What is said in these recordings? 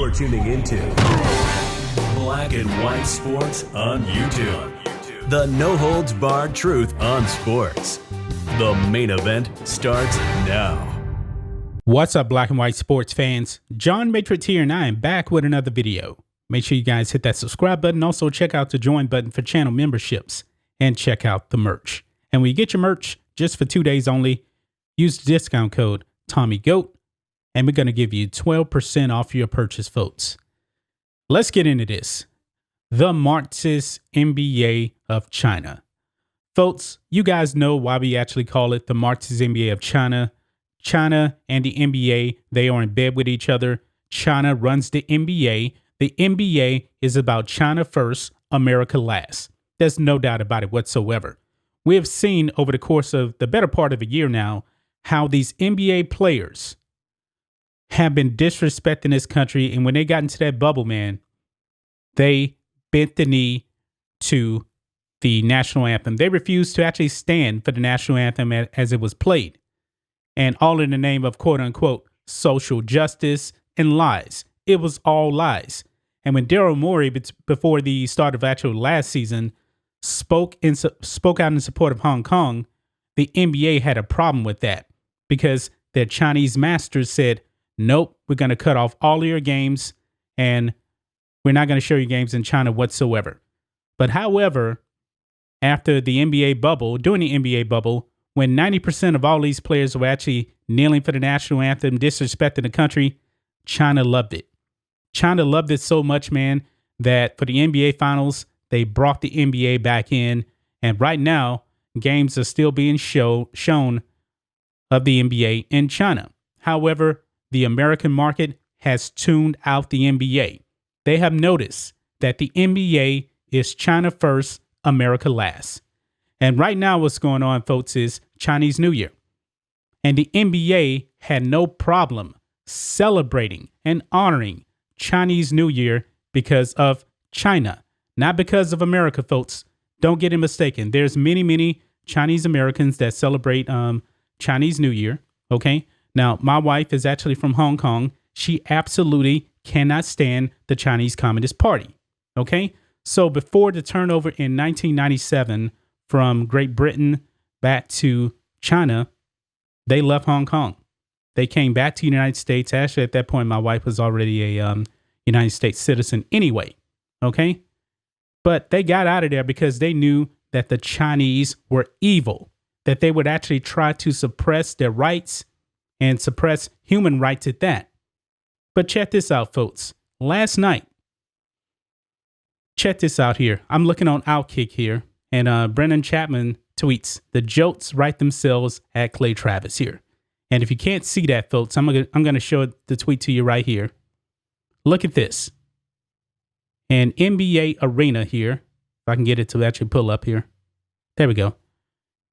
You're tuning into Black and White Sports on YouTube. The no-holds-barred truth on sports. The main event starts now. What's up, Black and White Sports fans? John Matrix here, and I am back with another video. Make sure you guys hit that subscribe button. Also, check out the join button for channel memberships. And check out the merch. And when you get your merch, just for 2 days only, use the discount code TommyGoat, and we're going to give you 12% off your purchase, folks. Let's get into this. The Marxist NBA of China. Folks, you guys know why we actually call it the Marxist NBA of China. China and the NBA, they are in bed with each other. China runs the NBA. The NBA is about China first, America last. There's no doubt about it whatsoever. We have seen over the course of the better part of a year now how these NBA players have been disrespecting this country. And when they got into that bubble, man, they bent the knee to the national anthem. They refused to actually stand for the national anthem as it was played. And all in the name of quote unquote social justice and lies. It was all lies. And when Daryl Morey, before the start of actual last season, spoke out in support of Hong Kong, the NBA had a problem with that because their Chinese masters said, nope, we're going to cut off all of your games and we're not going to show you games in China whatsoever. But however, after the NBA bubble, during the NBA bubble, when 90% of all these players were actually kneeling for the national anthem, disrespecting the country, China loved it. China loved it so much, man, that for the NBA finals, they brought the NBA back in. And right now, games are still being shown of the NBA in China. However, the American market has tuned out the NBA. They have noticed that the NBA is China first, America last. And right now what's going on, folks, is Chinese New Year. And the NBA had no problem celebrating and honoring Chinese New Year because of China, not because of America, folks. Don't get it mistaken. There's many Chinese Americans that celebrate Chinese New Year. Okay. Now, my wife is actually from Hong Kong. She absolutely cannot stand the Chinese Communist Party. Okay. So before the turnover in 1997 from Great Britain back to China, they left Hong Kong. They came back to the United States. Actually, at that point, my wife was already a United States citizen anyway. Okay. But they got out of there because they knew that the Chinese were evil, that they would actually try to suppress their rights and suppress human rights at that. But check this out, folks. Last night, check this out here. I'm looking on Outkick here, and Brennan Chapman tweets, "The jokes write themselves at Clay Travis" here. And if you can't see that, folks, I'm going to show the tweet to you right here. Look at this. An NBA arena here. If I can get it to actually pull up here. There we go.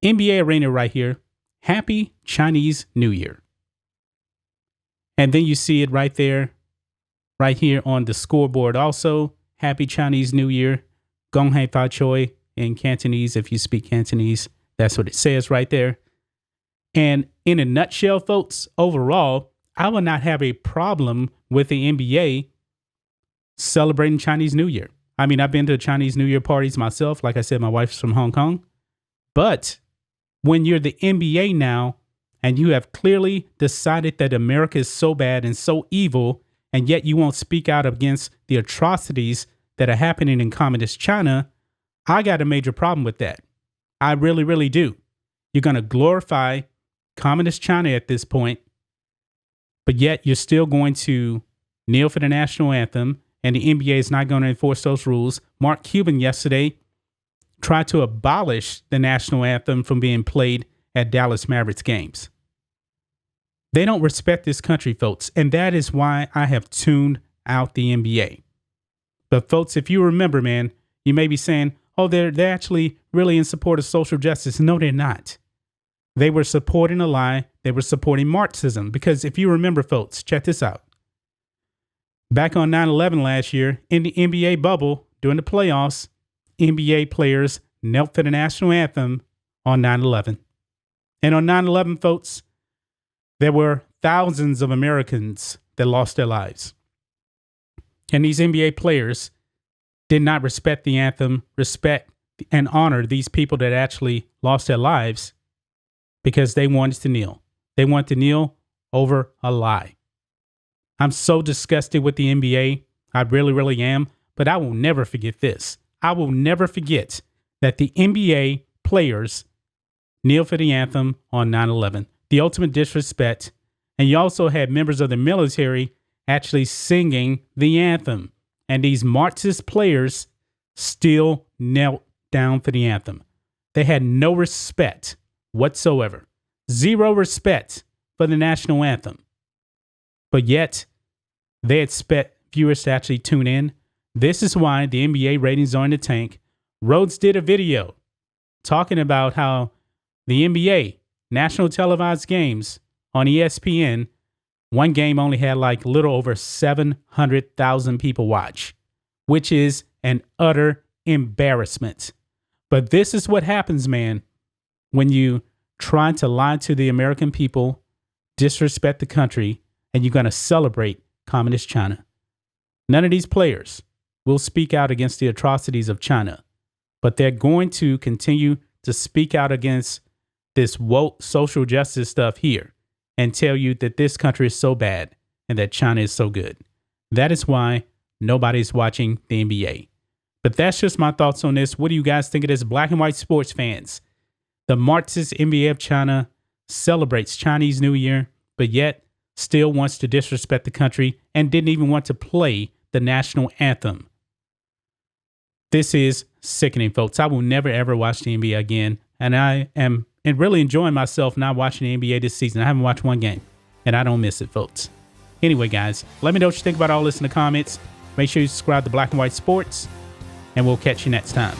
NBA arena right here. Happy Chinese New Year. And then you see it right there, right here on the scoreboard also. Happy Chinese New Year. Gong Hei Fa Choi in Cantonese. If you speak Cantonese, that's what it says right there. And in a nutshell, folks, overall, I will not have a problem with the NBA celebrating Chinese New Year. I mean, I've been to Chinese New Year parties myself. Like I said, my wife's from Hong Kong. But when you're the NBA now, and you have clearly decided that America is so bad and so evil, and yet you won't speak out against the atrocities that are happening in communist China, I got a major problem with that. I really, really do. You're going to glorify communist China at this point, but yet you're still going to kneel for the national anthem, and the NBA is not going to enforce those rules. Mark Cuban yesterday tried to abolish the national anthem from being played at Dallas Mavericks games. They don't respect this country, folks, and that is why I have tuned out the NBA. But folks, if you remember, man, you may be saying, oh, they're actually really in support of social justice. No, they're not. They were supporting a lie. They were supporting Marxism. Because if you remember, folks, check this out. Back on 9/11 last year, in the NBA bubble, during the playoffs, NBA players knelt for the national anthem on 9/11. And on 9/11, folks, there were thousands of Americans that lost their lives. And these NBA players did not respect the anthem, respect and honor these people that actually lost their lives because they wanted to kneel. They want to kneel over a lie. I'm so disgusted with the NBA. I really, really am. But I will never forget this. I will never forget that the NBA players kneel for the anthem on 9/11. The ultimate disrespect. And you also had members of the military actually singing the anthem. And these Marxist players still knelt down for the anthem. They had no respect whatsoever. Zero respect for the national anthem. But yet, they expect viewers to actually tune in. This is why the NBA ratings are in the tank. Rhodes did a video talking about how the NBA, national televised games on ESPN, one game only had like a little over 700,000 people watch, which is an utter embarrassment. But this is what happens, man, when you try to lie to the American people, disrespect the country, and you're going to celebrate communist China. None of these players will speak out against the atrocities of China, but they're going to continue to speak out against this woke social justice stuff here and tell you that this country is so bad and that China is so good. That is why nobody's watching the NBA. But that's just my thoughts on this. What do you guys think of this, black and white sports fans? The Marxist NBA of China celebrates Chinese New Year, but yet still wants to disrespect the country and didn't even want to play the national anthem. This is sickening, folks. I will never, ever watch the NBA again. And I am really enjoying myself not watching the NBA this season. I haven't watched one game, and I don't miss it, folks. Anyway, guys, let me know what you think about all this in the comments. Make sure you subscribe to Black and White Sports, and we'll catch you next time.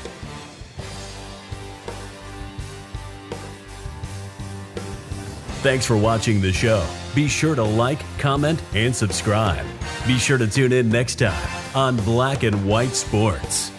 Thanks for watching the show. Be sure to like, comment, and subscribe. Be sure to tune in next time on Black and White Sports.